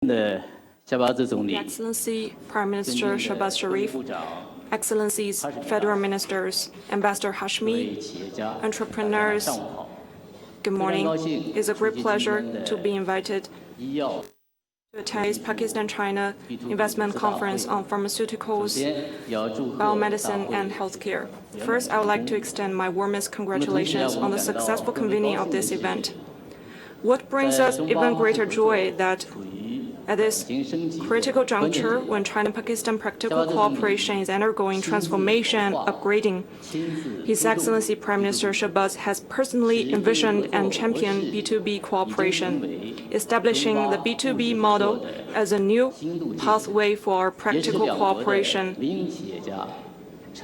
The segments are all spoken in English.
Excellency Prime Minister Shehbaz Sharif, Excellencies Federal Ministers, Ambassador Hashmi, entrepreneurs, good morning. It's a great pleasure to be invited to attend Pakistan-China Investment Conference on Pharmaceuticals, Biomedicine and Healthcare. First, I would like to extend my warmest congratulations on the successful convening of this event. What brings us even greater joy that at this critical juncture, when China-Pakistan practical cooperation is undergoing transformation and upgrading, His Excellency Prime Minister Shehbaz has personally envisioned and championed B2B cooperation, establishing the B2B model as a new pathway for practical cooperation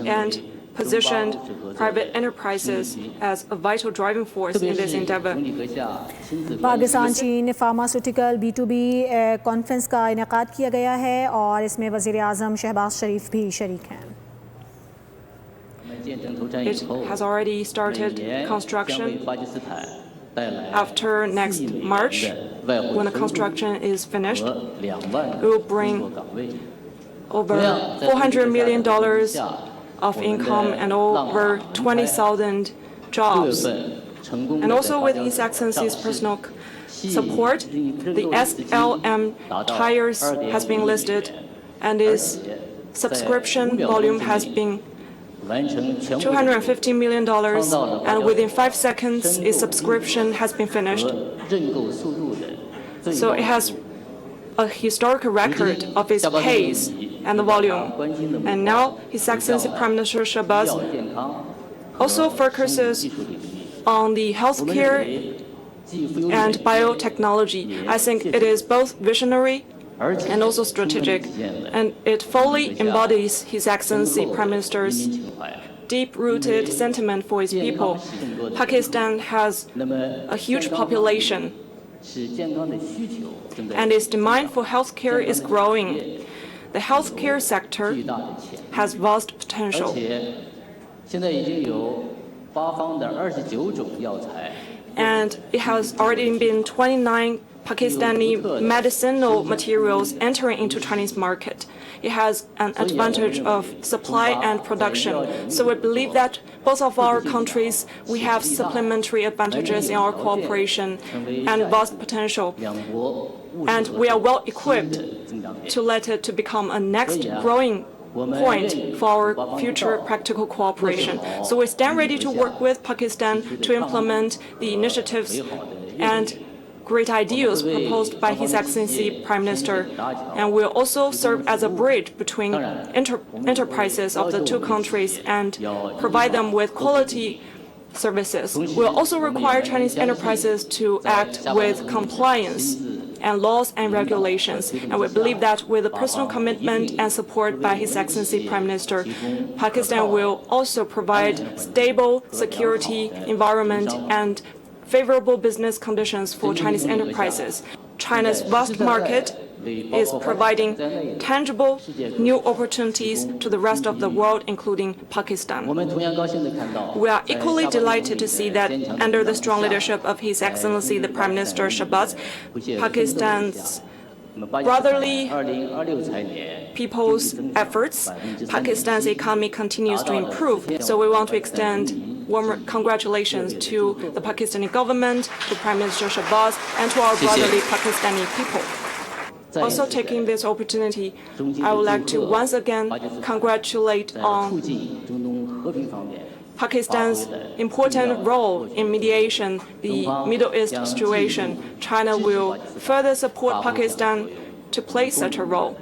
and positioned private enterprises as a vital driving force in this endeavor. Pakistan चीन pharmaceutical B2B conference का इनेकाद किया गया है और इसमें वज़ीर आज़म शहबाज शरीफ भी शरीक हैं. It has already started construction. After next March, when the construction is finished, it will bring over $400 million of income and over 20,000 jobs. And also with His Excellency's personal support, the SLM tires has been listed and its subscription volume has been $250 million, and within 5 seconds its subscription has been finished. So it has a historical record of its pace and the volume. And now His Excellency Prime Minister Shehbaz also focuses on the healthcare and biotechnology. I think it is both visionary and also strategic, and it fully embodies His Excellency Prime Minister's deep-rooted sentiment for its people. Pakistan has a huge population, and its demand for healthcare is growing. The healthcare sector has vast potential. And it has already been 29 Pakistani medicinal materials entering into Chinese market. It has an advantage of supply and production. So we believe that both of our countries, we have supplementary advantages in our cooperation and vast potential. And we are well equipped to let it to become a next growing point for our future practical cooperation. So we stand ready to work with Pakistan to implement the initiatives and great ideals proposed by His Excellency Prime Minister, and will also serve as a bridge between enterprises of the two countries and provide them with quality services. We'll also require Chinese enterprises to act with compliance and laws and regulations. And we believe that with the personal commitment and support by His Excellency Prime Minister, Pakistan will also provide stable security environment and favorable business conditions for Chinese enterprises. China's vast market is providing tangible new opportunities to the rest of the world, including Pakistan. We are equally delighted to see that under the strong leadership of His Excellency the Prime Minister Shehbaz, Pakistan's brotherly people's efforts, Pakistan's economy continues to improve. So we want to extend warm congratulations to the Pakistani government, to Prime Minister Shehbaz, and to our brotherly Pakistani people. Also taking this opportunity, I would like to once again congratulate on Pakistan's important role in mediation the Middle East situation. China will further support Pakistan to play such a role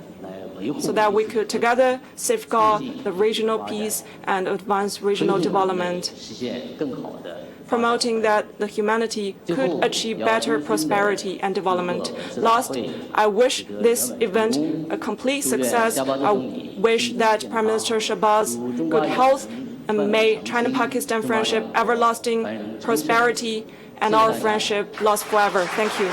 so that we could together safeguard the regional peace and advance regional development, promoting that the humanity could achieve better prosperity and development. Last, I wish this event a complete success. I wish that Prime Minister Shehbaz good health, and may China-Pakistan friendship everlasting prosperity and our friendship last forever. Thank you.